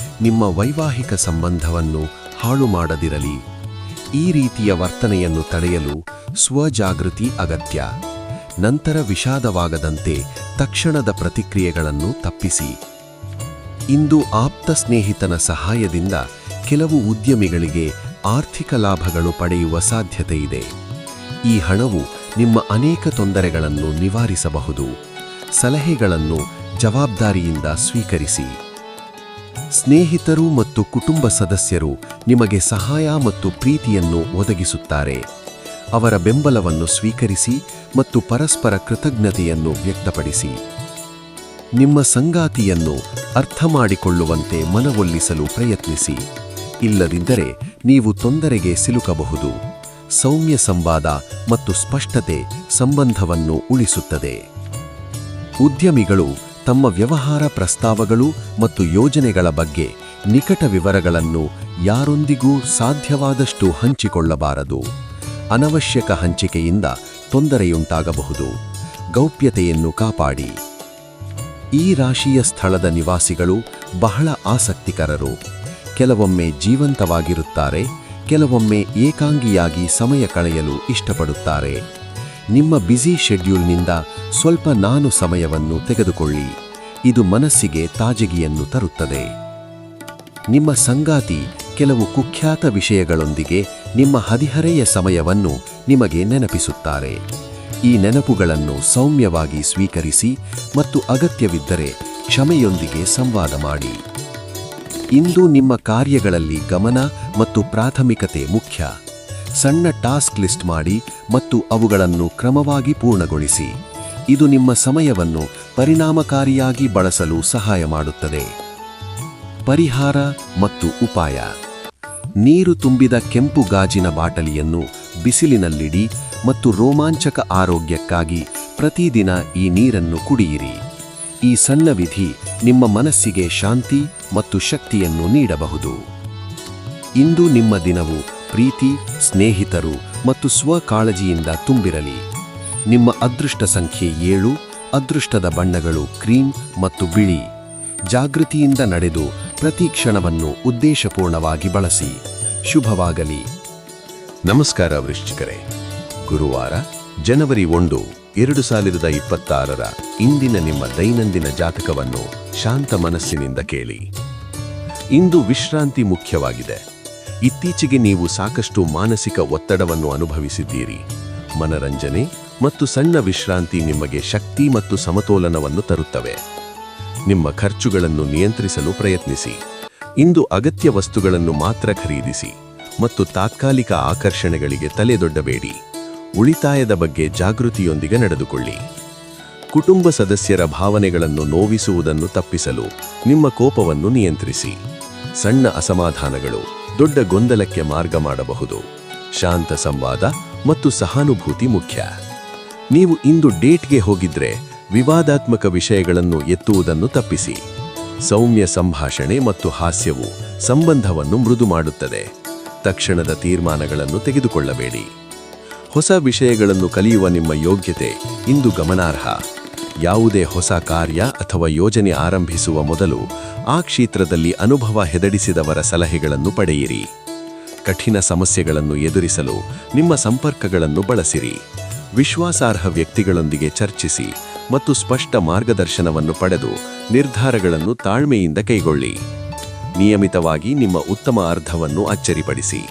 ನಿಮ್ಮ ವೈವಾಹಿಕ ಸಂಬಂಧವನ್ನು ಹಾಳು ಮಾಡದಿರಲಿ. ಈ ರೀತಿಯ ವರ್ತನೆಯನ್ನು ತಡೆಯಲು ಸ್ವಜಾಗೃತಿ ಅಗತ್ಯ. ನಂತರ ವಿಷಾದವಾಗದಂತೆ ತಕ್ಷಣದ ಪ್ರತಿಕ್ರಿಯೆಗಳನ್ನು ತಪ್ಪಿಸಿ. ಇಂದು ಆಪ್ತ ಸ್ನೇಹಿತನ ಸಹಾಯದಿಂದ ಕೆಲವು ಉದ್ಯಮಿಗಳಿಗೆ ಆರ್ಥಿಕ ಲಾಭಗಳು ಪಡೆಯುವ ಸಾಧ್ಯತೆಯಿದೆ. ಈ ಹಣವು ನಿಮ್ಮ ಅನೇಕ ತೊಂದರೆಗಳನ್ನು ನಿವಾರಿಸಬಹುದು. ಸಲಹೆಗಳನ್ನು ಜವಾಬ್ದಾರಿಯಿಂದ ಸ್ವೀಕರಿಸಿ. ಸ್ನೇಹಿತರು ಮತ್ತು ಕುಟುಂಬ ಸದಸ್ಯರು ನಿಮಗೆ ಸಹಾಯ ಮತ್ತು ಪ್ರೀತಿಯನ್ನು ಒದಗಿಸುತ್ತಾರೆ. ಅವರ ಬೆಂಬಲವನ್ನು ಸ್ವೀಕರಿಸಿ ಮತ್ತು ಪರಸ್ಪರ ಕೃತಜ್ಞತೆಯನ್ನು ವ್ಯಕ್ತಪಡಿಸಿ. ನಿಮ್ಮ ಸಂಗಾತಿಯನ್ನು ಅರ್ಥಮಾಡಿಕೊಳ್ಳುವಂತೆ ಮನವೊಲಿಸಲು ಪ್ರಯತ್ನಿಸಿ. ಇಲ್ಲದಿದ್ದರೆ ನೀವು ತೊಂದರೆಗೆ ಸಿಲುಕಬಹುದು. ಸೌಮ್ಯ ಸಂವಾದ ಮತ್ತು ಸ್ಪಷ್ಟತೆ ಸಂಬಂಧವನ್ನು ಉಳಿಸುತ್ತದೆ. ಉದ್ಯಮಿಗಳು ತಮ್ಮ ವ್ಯವಹಾರ ಪ್ರಸ್ತಾವಗಳು ಮತ್ತು ಯೋಜನೆಗಳ ಬಗ್ಗೆ ನಿಕಟ ವಿವರಗಳನ್ನು ಯಾರೊಂದಿಗೂ ಸಾಧ್ಯವಾದಷ್ಟು ಹಂಚಿಕೊಳ್ಳಬಾರದು. ಅನವಶ್ಯಕ ಹಂಚಿಕೆಯಿಂದ ತೊಂದರೆಯುಂಟಾಗಬಹುದು. ಗೌಪ್ಯತೆಯನ್ನು ಕಾಪಾಡಿ. ಈ ರಾಶಿಯ ಸ್ಥಳದ ನಿವಾಸಿಗಳು ಬಹಳ ಆಸಕ್ತಿಕರರು. ಕೆಲವೊಮ್ಮೆ ಜೀವಂತವಾಗಿರುತ್ತಾರೆ, ಕೆಲವೊಮ್ಮೆ ಏಕಾಂಗಿಯಾಗಿ ಸಮಯ ಕಳೆಯಲು ಇಷ್ಟಪಡುತ್ತಾರೆ. ನಿಮ್ಮ ಬ್ಯುಸಿ ಶೆಡ್ಯೂಲ್ನಿಂದ ಸ್ವಲ್ಪ ಸಮಯವನ್ನು ತೆಗೆದುಕೊಳ್ಳಿ. ಇದು ಮನಸ್ಸಿಗೆ ತಾಜಗಿಯನ್ನು ತರುತ್ತದೆ. ನಿಮ್ಮ ಸಂಗಾತಿ ಕೆಲವು ಕುಖ್ಯಾತ ವಿಷಯಗಳೊಂದಿಗೆ ನಿಮ್ಮ ಹದಿಹರೆಯ ಸಮಯವನ್ನು ನಿಮಗೆ ನೆನಪಿಸುತ್ತಾರೆ. ಈ ನೆನಪುಗಳನ್ನು ಸೌಮ್ಯವಾಗಿ ಸ್ವೀಕರಿಸಿ ಮತ್ತು ಅಗತ್ಯವಿದ್ದರೆ ಕ್ಷಮೆಯೊಂದಿಗೆ ಸಂವಾದ ಮಾಡಿ. ಇಂದು ನಿಮ್ಮ ಕಾರ್ಯಗಳಲ್ಲಿ ಗಮನ ಮತ್ತು ಪ್ರಾಥಮಿಕತೆ ಮುಖ್ಯ. ಸಣ್ಣ ಟಾಸ್ಕ್ ಲಿಸ್ಟ್ ಮಾಡಿ ಮತ್ತು ಅವುಗಳನ್ನು ಕ್ರಮವಾಗಿ ಪೂರ್ಣಗೊಳಿಸಿ. ಇದು ನಿಮ್ಮ ಸಮಯವನ್ನು ಪರಿಣಾಮಕಾರಿಯಾಗಿ ಬಳಸಲು ಸಹಾಯ ಮಾಡುತ್ತದೆ. ಪರಿಹಾರ ಮತ್ತು ಉಪಾಯ. ನೀರು ತುಂಬಿದ ಕೆಂಪು ಗಾಜಿನ ಬಾಟಲಿಯನ್ನು ಬಿಸಿಲಿನಲ್ಲಿಡಿ ಮತ್ತು ರೋಮಾಂಚಕ ಆರೋಗ್ಯಕ್ಕಾಗಿ ಪ್ರತಿದಿನ ಈ ನೀರನ್ನು ಕುಡಿಯಿರಿ. ಈ ಸಣ್ಣ ವಿಧಿ ನಿಮ್ಮ ಮನಸ್ಸಿಗೆ ಶಾಂತಿ ಮತ್ತು ಶಕ್ತಿಯನ್ನು ನೀಡಬಹುದು. ಇಂದು ನಿಮ್ಮ ದಿನವು ಪ್ರೀತಿ, ಸ್ನೇಹಿತರು ಮತ್ತು ಸ್ವಕಾಳಜಿಯಿಂದ ತುಂಬಿರಲಿ. ನಿಮ್ಮ ಅದೃಷ್ಟ ಸಂಖ್ಯೆ 7. ಅದೃಷ್ಟದ ಬಣ್ಣಗಳು ಕ್ರೀಮ್ ಮತ್ತು ಬಿಳಿ. ಜಾಗೃತಿಯಿಂದ ನಡೆದು ಪ್ರತಿ ಕ್ಷಣವನ್ನು ಉದ್ದೇಶಪೂರ್ಣವಾಗಿ ಬಳಸಿ. ಶುಭವಾಗಲಿ. ನಮಸ್ಕಾರ ವೃಶ್ಚಿಕರೇ. ಗುರುವಾರ ಜನವರಿ 1, 2026 ಇಂದಿನ ನಿಮ್ಮ ದೈನಂದಿನ ಜಾತಕವನ್ನು ಶಾಂತ ಮನಸ್ಸಿನಿಂದ ಕೇಳಿ. ಇಂದು ವಿಶ್ರಾಂತಿ ಮುಖ್ಯವಾಗಿದೆ. ಇತ್ತೀಚೆಗೆ ನೀವು ಸಾಕಷ್ಟು ಮಾನಸಿಕ ಒತ್ತಡವನ್ನು ಅನುಭವಿಸಿದ್ದೀರಿ. ಮನರಂಜನೆ ಮತ್ತು ಸಣ್ಣ ವಿಶ್ರಾಂತಿ ನಿಮಗೆ ಶಕ್ತಿ ಮತ್ತು ಸಮತೋಲನವನ್ನು ತರುತ್ತವೆ. ನಿಮ್ಮ ಖರ್ಚುಗಳನ್ನು ನಿಯಂತ್ರಿಸಲು ಪ್ರಯತ್ನಿಸಿ. ಇಂದು ಅಗತ್ಯ ವಸ್ತುಗಳನ್ನು ಮಾತ್ರ ಖರೀದಿಸಿ ಮತ್ತು ತಾತ್ಕಾಲಿಕ ಆಕರ್ಷಣೆಗಳಿಗೆ ತಲೆದೊಡ್ಡಬೇಡಿ. ಉಳಿತಾಯದ ಬಗ್ಗೆ ಜಾಗೃತಿಯೊಂದಿಗೆ ನಡೆದುಕೊಳ್ಳಿ. ಕುಟುಂಬ ಸದಸ್ಯರ ಭಾವನೆಗಳನ್ನು ನೋವಿಸುವುದನ್ನು ತಪ್ಪಿಸಲು ನಿಮ್ಮ ಕೋಪವನ್ನು ನಿಯಂತ್ರಿಸಿ. ಸಣ್ಣ ಅಸಮಾಧಾನಗಳು ದೊಡ್ಡ ಗೊಂದಲಕ್ಕೆ ಮಾರ್ಗ ಮಾಡಬಹುದು. ಶಾಂತ ಸಂವಾದ ಮತ್ತು ಸಹಾನುಭೂತಿ ಮುಖ್ಯ. ನೀವು ಇಂದು ಡೇಟ್ಗೆ ಹೋಗಿದ್ರೆ ವಿವಾದಾತ್ಮಕ ವಿಷಯಗಳನ್ನು ಎತ್ತುವುದನ್ನು ತಪ್ಪಿಸಿ. ಸೌಮ್ಯ ಸಂಭಾಷಣೆ ಮತ್ತು ಹಾಸ್ಯವು ಸಂಬಂಧವನ್ನು ಮೃದು ಮಾಡುತ್ತದೆ. ತಕ್ಷಣದ ತೀರ್ಮಾನಗಳನ್ನು ತೆಗೆದುಕೊಳ್ಳಬೇಡಿ. ಹೊಸ ವಿಷಯಗಳನ್ನು ಕಲಿಯುವ ನಿಮ್ಮ ಯೋಗ್ಯತೆ ಇಂದು ಗಮನಾರ್ಹ. ಯಾವುದೇ ಹೊಸ ಕಾರ್ಯ ಅಥವಾ ಯೋಜನೆ ಆರಂಭಿಸುವ ಮೊದಲು ಆ ಕ್ಷೇತ್ರದಲ್ಲಿ ಅನುಭವ ಹೆದಡಿಸಿದವರ ಸಲಹೆಗಳನ್ನು ಪಡೆಯಿರಿ. ಕಠಿಣ ಸಮಸ್ಯೆಗಳನ್ನು ಎದುರಿಸಲು ನಿಮ್ಮ ಸಂಪರ್ಕಗಳನ್ನು ಬಳಸಿರಿ. ವಿಶ್ವಾಸಾರ್ಹ ವ್ಯಕ್ತಿಗಳೊಂದಿಗೆ ಚರ್ಚಿಸಿ ಮತ್ತು ಸ್ಪಷ್ಟ ಮಾರ್ಗದರ್ಶನವನ್ನು ಪಡೆದು ನಿರ್ಧಾರಗಳನ್ನು ತಾಳ್ಮೆಯಿಂದ ಕೈಗೊಳ್ಳಿ. ನಿಯಮಿತವಾಗಿ ನಿಮ್ಮ ಉತ್ತಮ ಅರ್ಧವನ್ನು ಅಚ್ಚರಿಪಡಿಸಿ.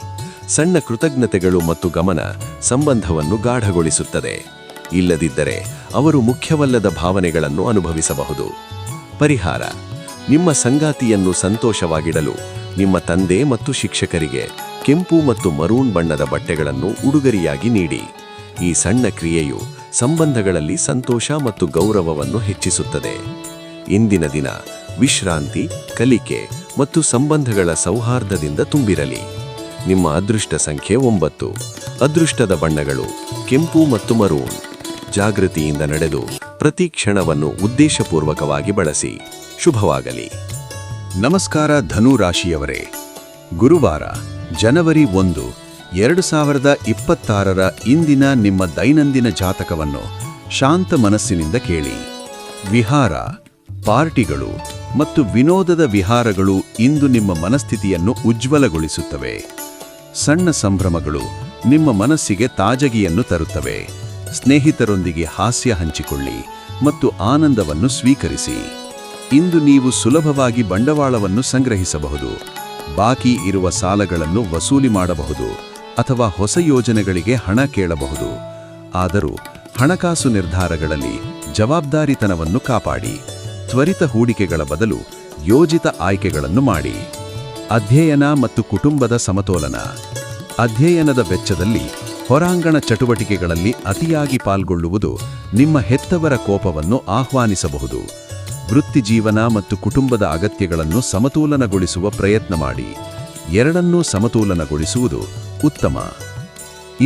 ಸಣ್ಣ ಕೃತಜ್ಞತೆಗಳು ಮತ್ತು ಗಮನ ಸಂಬಂಧವನ್ನು ಗಾಢಗೊಳಿಸುತ್ತದೆ. ಇಲ್ಲದಿದ್ದರೆ ಅವರು ಮುಖ್ಯವಲ್ಲದ ಭಾವನೆಗಳನ್ನು ಅನುಭವಿಸಬಹುದು. ಪರಿಹಾರ. ನಿಮ್ಮ ಸಂಗಾತಿಯನ್ನು ಸಂತೋಷವಾಗಿಡಲು ನಿಮ್ಮ ತಂದೆ ಮತ್ತು ಶಿಕ್ಷಕರಿಗೆ ಕೆಂಪು ಮತ್ತು ಮರೂನ್ ಬಣ್ಣದ ಬಟ್ಟೆಗಳನ್ನು ಉಡುಗೊರೆಯಾಗಿ ನೀಡಿ. ಈ ಸಣ್ಣ ಕ್ರಿಯೆಯು ಸಂಬಂಧಗಳಲ್ಲಿ ಸಂತೋಷ ಮತ್ತು ಗೌರವವನ್ನು ಹೆಚ್ಚಿಸುತ್ತದೆ. ಇಂದಿನ ದಿನ ವಿಶ್ರಾಂತಿ, ಕಲಿಕೆ ಮತ್ತು ಸಂಬಂಧಗಳ ಸೌಹಾರ್ದದಿಂದ ತುಂಬಿರಲಿ. ನಿಮ್ಮ ಅದೃಷ್ಟ ಸಂಖ್ಯೆ 9. ಅದೃಷ್ಟದ ಬಣ್ಣಗಳು ಕೆಂಪು ಮತ್ತು ಮರೂನ್. ಜಾಗೃತಿಯಿಂದ ನಡೆದು ಪ್ರತಿ ಕ್ಷಣವನ್ನು ಉದ್ದೇಶಪೂರ್ವಕವಾಗಿ ಬಳಸಿ. ಶುಭವಾಗಲಿ. ನಮಸ್ಕಾರ ಧನು ರಾಶಿಯವರೇ. ಗುರುವಾರ ಜನವರಿ 1, 2026 ಇಂದಿನ ನಿಮ್ಮ ದೈನಂದಿನ ಜಾತಕವನ್ನು ಶಾಂತ ಮನಸ್ಸಿನಿಂದ ಕೇಳಿ. ವಿಹಾರ, ಪಾರ್ಟಿಗಳು ಮತ್ತು ವಿನೋದದ ವಿಹಾರಗಳು ಇಂದು ನಿಮ್ಮ ಮನಸ್ಥಿತಿಯನ್ನು ಉಜ್ವಲಗೊಳಿಸುತ್ತವೆ. ಸಣ್ಣ ಸಂಭ್ರಮಗಳು ನಿಮ್ಮ ಮನಸ್ಸಿಗೆ ತಾಜಗಿಯನ್ನು ತರುತ್ತವೆ. ಸ್ನೇಹಿತರೊಂದಿಗೆ ಹಾಸ್ಯ ಹಂಚಿಕೊಳ್ಳಿ ಮತ್ತು ಆನಂದವನ್ನು ಸ್ವೀಕರಿಸಿ. ಇಂದು ನೀವು ಸುಲಭವಾಗಿ ಬಂಡವಾಳವನ್ನು ಸಂಗ್ರಹಿಸಬಹುದು. ಬಾಕಿ ಇರುವ ಸಾಲಗಳನ್ನು ವಸೂಲಿ ಮಾಡಬಹುದು ಅಥವಾ ಹೊಸ ಯೋಜನೆಗಳಿಗೆ ಹಣ ಕೇಳಬಹುದು. ಆದರೂ ಹಣಕಾಸು ನಿರ್ಧಾರಗಳಲ್ಲಿ ಜವಾಬ್ದಾರಿತನವನ್ನು ಕಾಪಾಡಿ. ತ್ವರಿತ ಹೂಡಿಕೆಗಳ ಬದಲು ಯೋಜಿತ ಆಯ್ಕೆಗಳನ್ನು ಮಾಡಿ. ಅಧ್ಯಯನ ಮತ್ತು ಕುಟುಂಬದ ಸಮತೋಲನ. ಅಧ್ಯಯನದ ವೆಚ್ಚದಲ್ಲಿ ಹೊರಾಂಗಣ ಚಟುವಟಿಕೆಗಳಲ್ಲಿ ಅತಿಯಾಗಿ ಪಾಲ್ಗೊಳ್ಳುವುದು ನಿಮ್ಮ ಹೆತ್ತವರ ಕೋಪವನ್ನು ಆಹ್ವಾನಿಸಬಹುದು. ವೃತ್ತಿಜೀವನ ಮತ್ತು ಕುಟುಂಬದ ಅಗತ್ಯಗಳನ್ನು ಸಮತೋಲನಗೊಳಿಸುವ ಪ್ರಯತ್ನ ಮಾಡಿ. ಎರಡನ್ನೂ ಸಮತೋಲನಗೊಳಿಸುವುದು ಉತ್ತಮ.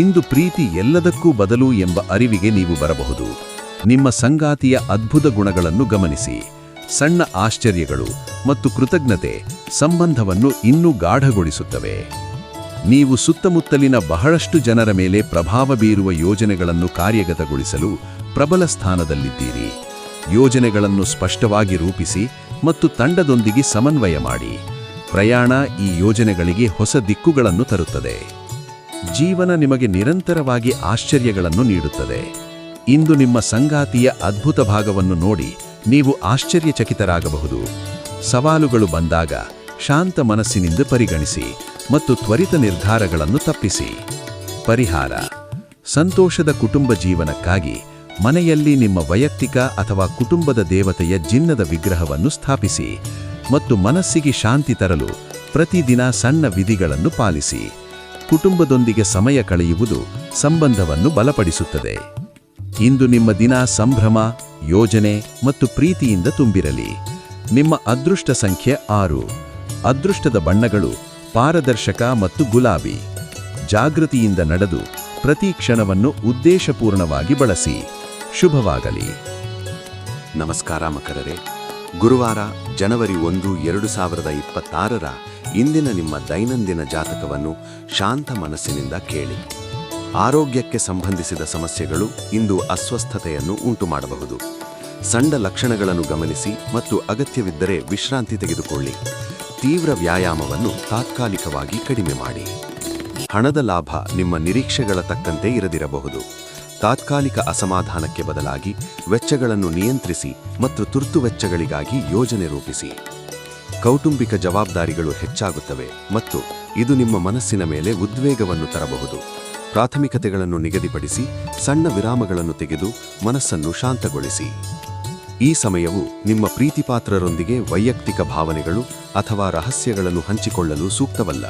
ಇಂದು ಪ್ರೀತಿ ಎಲ್ಲದಕ್ಕೂ ಬದಲು ಎಂಬ ಅರಿವಿಗೆ ನೀವು ಬರಬಹುದು. ನಿಮ್ಮ ಸಂಗಾತಿಯ ಅದ್ಭುತ ಗುಣಗಳನ್ನು ಗಮನಿಸಿ. ಸಣ್ಣ ಆಶ್ಚರ್ಯಗಳು ಮತ್ತು ಕೃತಜ್ಞತೆ ಸಂಬಂಧವನ್ನು ಇನ್ನೂ ಗಾಢಗೊಳಿಸುತ್ತವೆ. ನೀವು ಸುತ್ತಮುತ್ತಲಿನ ಬಹಳಷ್ಟು ಜನರ ಮೇಲೆ ಪ್ರಭಾವ ಬೀರುವ ಯೋಜನೆಗಳನ್ನು ಕಾರ್ಯಗತಗೊಳಿಸಲು ಪ್ರಬಲ ಸ್ಥಾನದಲ್ಲಿದ್ದೀರಿ. ಯೋಜನೆಗಳನ್ನು ಸ್ಪಷ್ಟವಾಗಿ ರೂಪಿಸಿ ಮತ್ತು ತಂಡದೊಂದಿಗೆ ಸಮನ್ವಯ ಮಾಡಿ. ಪ್ರಯಾಣ ಈ ಯೋಜನೆಗಳಿಗೆ ಹೊಸ ದಿಕ್ಕುಗಳನ್ನು ತರುತ್ತದೆ. ಜೀವನ ನಿಮಗೆ ನಿರಂತರವಾಗಿ ಆಶ್ಚರ್ಯಗಳನ್ನು ನೀಡುತ್ತದೆ. ಇಂದು ನಿಮ್ಮ ಸಂಗಾತಿಯ ಅದ್ಭುತ ಭಾಗವನ್ನು ನೋಡಿ ನೀವು ಆಶ್ಚರ್ಯಚಕಿತರಾಗಬಹುದು. ಸವಾಲುಗಳು ಬಂದಾಗ ಶಾಂತ ಮನಸ್ಸಿನಿಂದ ಪರಿಗಣಿಸಿ ಮತ್ತು ತ್ವರಿತ ನಿರ್ಧಾರಗಳನ್ನು ತಪ್ಪಿಸಿ. ಪರಿಹಾರ: ಸಂತೋಷದ ಕುಟುಂಬ ಜೀವನಕ್ಕಾಗಿ ಮನೆಯಲ್ಲಿ ನಿಮ್ಮ ವೈಯಕ್ತಿಕ ಅಥವಾ ಕುಟುಂಬದ ದೇವತೆಯ ಜಿನ್ನದ ವಿಗ್ರಹವನ್ನು ಸ್ಥಾಪಿಸಿ ಮತ್ತು ಮನಸ್ಸಿಗೆ ಶಾಂತಿ ತರಲು ಪ್ರತಿದಿನ ಸಣ್ಣ ವಿಧಿಗಳನ್ನು ಪಾಲಿಸಿ. ಕುಟುಂಬದೊಂದಿಗೆ ಸಮಯ ಕಳೆಯುವುದು ಸಂಬಂಧವನ್ನು ಬಲಪಡಿಸುತ್ತದೆ. ಇಂದು ನಿಮ್ಮ ದಿನ ಸಂಭ್ರಮ, ಯೋಜನೆ ಮತ್ತು ಪ್ರೀತಿಯಿಂದ ತುಂಬಿರಲಿ. ನಿಮ್ಮ ಅದೃಷ್ಟ ಸಂಖ್ಯೆ 6. ಅದೃಷ್ಟದ ಬಣ್ಣಗಳು ಪಾರದರ್ಶಕ ಮತ್ತು ಗುಲಾಬಿ. ಜಾಗೃತಿಯಿಂದ ನಡೆದು ಪ್ರತಿ ಕ್ಷಣವನ್ನು ಉದ್ದೇಶಪೂರ್ಣವಾಗಿ ಬಳಸಿ. ಶುಭವಾಗಲಿ. ನಮಸ್ಕಾರ ಮಕರರೇ. ಗುರುವಾರ ಜನವರಿ 1, 2026 ಇಂದಿನ ನಿಮ್ಮ ದೈನಂದಿನ ಜಾತಕವನ್ನು ಶಾಂತ ಮನಸ್ಸಿನಿಂದ ಕೇಳಿ. ಆರೋಗ್ಯಕ್ಕೆ ಸಂಬಂಧಿಸಿದ ಸಮಸ್ಯೆಗಳು ಇಂದು ಅಸ್ವಸ್ಥತೆಯನ್ನು ಉಂಟುಮಾಡಬಹುದು. ಸಣ್ಣ ಲಕ್ಷಣಗಳನ್ನು ಗಮನಿಸಿ ಮತ್ತು ಅಗತ್ಯವಿದ್ದರೆ ವಿಶ್ರಾಂತಿ ತೆಗೆದುಕೊಳ್ಳಿ. ತೀವ್ರ ವ್ಯಾಯಾಮವನ್ನು ತಾತ್ಕಾಲಿಕವಾಗಿ ಕಡಿಮೆ ಮಾಡಿ. ಹಣದ ಲಾಭ ನಿಮ್ಮ ನಿರೀಕ್ಷೆಗಳ ತಕ್ಕಂತೆ ಇರದಿರಬಹುದು. ತಾತ್ಕಾಲಿಕ ಅಸಮಾಧಾನಕ್ಕೆ ಬದಲಾಗಿ ವೆಚ್ಚಗಳನ್ನು ನಿಯಂತ್ರಿಸಿ ಮತ್ತು ತುರ್ತು ವೆಚ್ಚಗಳಿಗಾಗಿ ಯೋಜನೆ ರೂಪಿಸಿ. ಕೌಟುಂಬಿಕ ಜವಾಬ್ದಾರಿಗಳು ಹೆಚ್ಚಾಗುತ್ತವೆ ಮತ್ತು ಇದು ನಿಮ್ಮ ಮನಸ್ಸಿನ ಮೇಲೆ ಉದ್ವೇಗವನ್ನು ತರಬಹುದು. ಪ್ರಾಥಮಿಕತೆಗಳನ್ನು ನಿಗದಿಪಡಿಸಿ ಸಣ್ಣ ವಿರಾಮಗಳನ್ನು ತೆಗೆದು ಮನಸ್ಸನ್ನು ಶಾಂತಗೊಳಿಸಿ. ಈ ಸಮಯವು ನಿಮ್ಮ ಪ್ರೀತಿಪಾತ್ರರೊಂದಿಗೆ ವೈಯಕ್ತಿಕ ಭಾವನೆಗಳು ಅಥವಾ ರಹಸ್ಯಗಳನ್ನು ಹಂಚಿಕೊಳ್ಳಲು ಸೂಕ್ತವಲ್ಲ.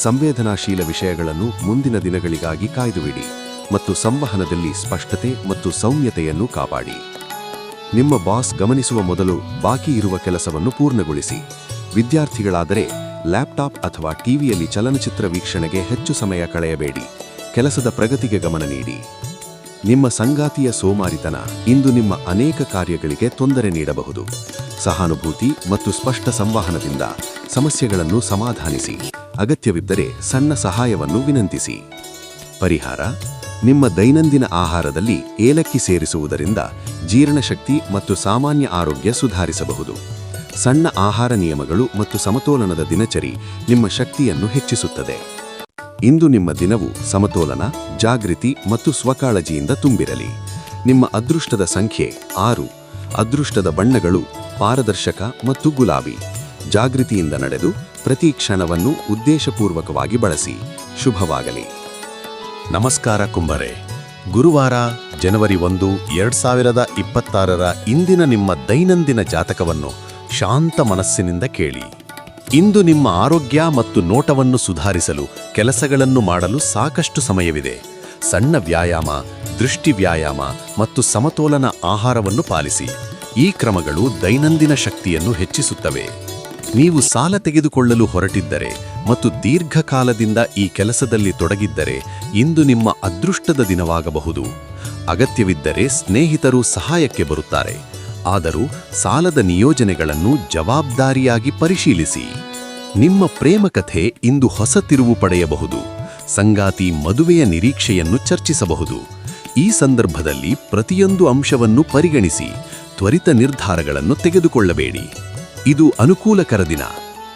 ಸಂವೇದನಾಶೀಲ ವಿಷಯಗಳನ್ನು ಮುಂದಿನ ದಿನಗಳಿಗಾಗಿ ಕಾಯ್ದುವಿಡಿ ಮತ್ತು ಸಂವಹನದಲ್ಲಿ ಸ್ಪಷ್ಟತೆ ಮತ್ತು ಸೌಮ್ಯತೆಯನ್ನು ಕಾಪಾಡಿ. ನಿಮ್ಮ ಬಾಸ್ ಗಮನಿಸುವ ಮೊದಲು ಬಾಕಿ ಇರುವ ಕೆಲಸವನ್ನು ಪೂರ್ಣಗೊಳಿಸಿ. ವಿದ್ಯಾರ್ಥಿಗಳಾದರೆ ಲ್ಯಾಪ್ಟಾಪ್ ಅಥವಾ ಟಿವಿಯಲ್ಲಿ ಚಲನಚಿತ್ರ ವೀಕ್ಷಣೆಗೆ ಹೆಚ್ಚು ಸಮಯ ಕಳೆಯಬೇಡಿ. ಕೆಲಸದ ಪ್ರಗತಿಗೆ ಗಮನ ನೀಡಿ. ನಿಮ್ಮ ಸಂಗಾತಿಯ ಸೋಮಾರಿತನ ಇಂದು ನಿಮ್ಮ ಅನೇಕ ಕಾರ್ಯಗಳಿಗೆ ತೊಂದರೆ ನೀಡಬಹುದು. ಸಹಾನುಭೂತಿ ಮತ್ತು ಸ್ಪಷ್ಟ ಸಂವಹನದಿಂದ ಸಮಸ್ಯೆಗಳನ್ನು ಸಮಾಧಾನಿಸಿ. ಅಗತ್ಯವಿದ್ದರೆ ಸಣ್ಣ ಸಹಾಯವನ್ನು ವಿನಂತಿಸಿ. ಪರಿಹಾರ: ನಿಮ್ಮ ದೈನಂದಿನ ಆಹಾರದಲ್ಲಿ ಏಲಕ್ಕಿ ಸೇರಿಸುವುದರಿಂದ ಜೀರ್ಣಶಕ್ತಿ ಮತ್ತು ಸಾಮಾನ್ಯ ಆರೋಗ್ಯ ಸುಧಾರಿಸಬಹುದು. ಸಣ್ಣ ಆಹಾರ ನಿಯಮಗಳು ಮತ್ತು ಸಮತೋಲನದ ದಿನಚರಿ ನಿಮ್ಮ ಶಕ್ತಿಯನ್ನು ಹೆಚ್ಚಿಸುತ್ತದೆ. ಇಂದು ನಿಮ್ಮ ದಿನವು ಸಮತೋಲನ, ಜಾಗೃತಿ ಮತ್ತು ಸ್ವಕಾಳಜಿಯಿಂದ ತುಂಬಿರಲಿ. ನಿಮ್ಮ ಅದೃಷ್ಟದ ಸಂಖ್ಯೆ 6. ಅದೃಷ್ಟದ ಬಣ್ಣಗಳು ಪಾರದರ್ಶಕ ಮತ್ತು ಗುಲಾಬಿ. ಜಾಗೃತಿಯಿಂದ ನಡೆದು ಪ್ರತಿ ಕ್ಷಣವನ್ನು ಉದ್ದೇಶಪೂರ್ವಕವಾಗಿ ಬಳಸಿ. ಶುಭವಾಗಲಿ. ನಮಸ್ಕಾರ ಕುಂಭರೇ. ಗುರುವಾರ ಜನವರಿ 1, 2026 ಇಂದಿನ ನಿಮ್ಮ ದೈನಂದಿನ ಜಾತಕವನ್ನು ಶಾಂತ ಮನಸ್ಸಿನಿಂದ ಕೇಳಿ. ಇಂದು ನಿಮ್ಮ ಆರೋಗ್ಯ ಮತ್ತು ನೋಟವನ್ನು ಸುಧಾರಿಸಲು ಕೆಲಸಗಳನ್ನು ಮಾಡಲು ಸಾಕಷ್ಟು ಸಮಯವಿದೆ. ಸಣ್ಣ ವ್ಯಾಯಾಮ, ದೃಷ್ಟಿ ವ್ಯಾಯಾಮ ಮತ್ತು ಸಮತೋಲನ ಆಹಾರವನ್ನು ಪಾಲಿಸಿ. ಈ ಕ್ರಮಗಳು ದೈನಂದಿನ ಶಕ್ತಿಯನ್ನು ಹೆಚ್ಚಿಸುತ್ತವೆ. ನೀವು ಸಾಲ ತೆಗೆದುಕೊಳ್ಳಲು ಹೊರಟಿದ್ದರೆ ಮತ್ತು ದೀರ್ಘಕಾಲದಿಂದ ಈ ಕೆಲಸದಲ್ಲಿ ತೊಡಗಿದ್ದರೆ ಇಂದು ನಿಮ್ಮ ಅದೃಷ್ಟದ ದಿನವಾಗಬಹುದು. ಅಗತ್ಯವಿದ್ದರೆ ಸ್ನೇಹಿತರು ಸಹಾಯಕ್ಕೆ ಬರುತ್ತಾರೆ. ಆದರೂ ಸಾಲದ ನಿಯೋಜನೆಗಳನ್ನು ಜವಾಬ್ದಾರಿಯಾಗಿ ಪರಿಶೀಲಿಸಿ. ನಿಮ್ಮ ಪ್ರೇಮ ಕಥೆ ಇಂದು ಹೊಸ ತಿರುವು ಪಡೆಯಬಹುದು. ಸಂಗಾತಿ ಮದುವೆಯ ನಿರೀಕ್ಷೆಯನ್ನು ಚರ್ಚಿಸಬಹುದು. ಈ ಸಂದರ್ಭದಲ್ಲಿ ಪ್ರತಿಯೊಂದು ಅಂಶವನ್ನು ಪರಿಗಣಿಸಿ ತ್ವರಿತ ನಿರ್ಧಾರಗಳನ್ನು ತೆಗೆದುಕೊಳ್ಳಬೇಡಿ. ಇದು ಅನುಕೂಲಕರ ದಿನ.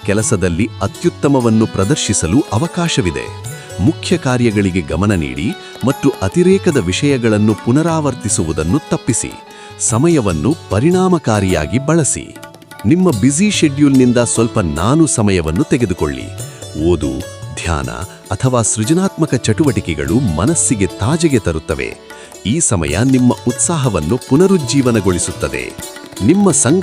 ಕೆಲಸದಲ್ಲಿ ಅತ್ಯುತ್ತಮವನ್ನು ಪ್ರದರ್ಶಿಸಲು ಅವಕಾಶವಿದೆ. ಮುಖ್ಯ ಕಾರ್ಯಗಳಿಗೆ ಗಮನ ನೀಡಿ ಮತ್ತು ಅತಿರೇಕದ ವಿಷಯಗಳನ್ನು ಪುನರಾವರ್ತಿಸುವುದನ್ನು ತಪ್ಪಿಸಿ. ಸಮಯವನ್ನು ಪರಿಣಾಮಕಾರಿಯಾಗಿ ಬಳಸಿ. ನಿಮ್ಮ ಬ್ಯುಸಿ ಶೆಡ್ಯೂಲ್ನಿಂದ ಸ್ವಲ್ಪ ಸಮಯವನ್ನು ತೆಗೆದುಕೊಳ್ಳಿ. ಓದು, ಧ್ಯಾನ ಅಥವಾ ಸೃಜನಾತ್ಮಕ ಚಟುವಟಿಕೆಗಳು ಮನಸ್ಸಿಗೆ ತಾಜೆಗೆ ತರುತ್ತವೆ. ಈ ಸಮಯ ನಿಮ್ಮ ಉತ್ಸಾಹವನ್ನು ಪುನರುಜ್ಜೀವನಗೊಳಿಸುತ್ತದೆ. ನಿಮ್ಮ ಸಂಗಾತಿ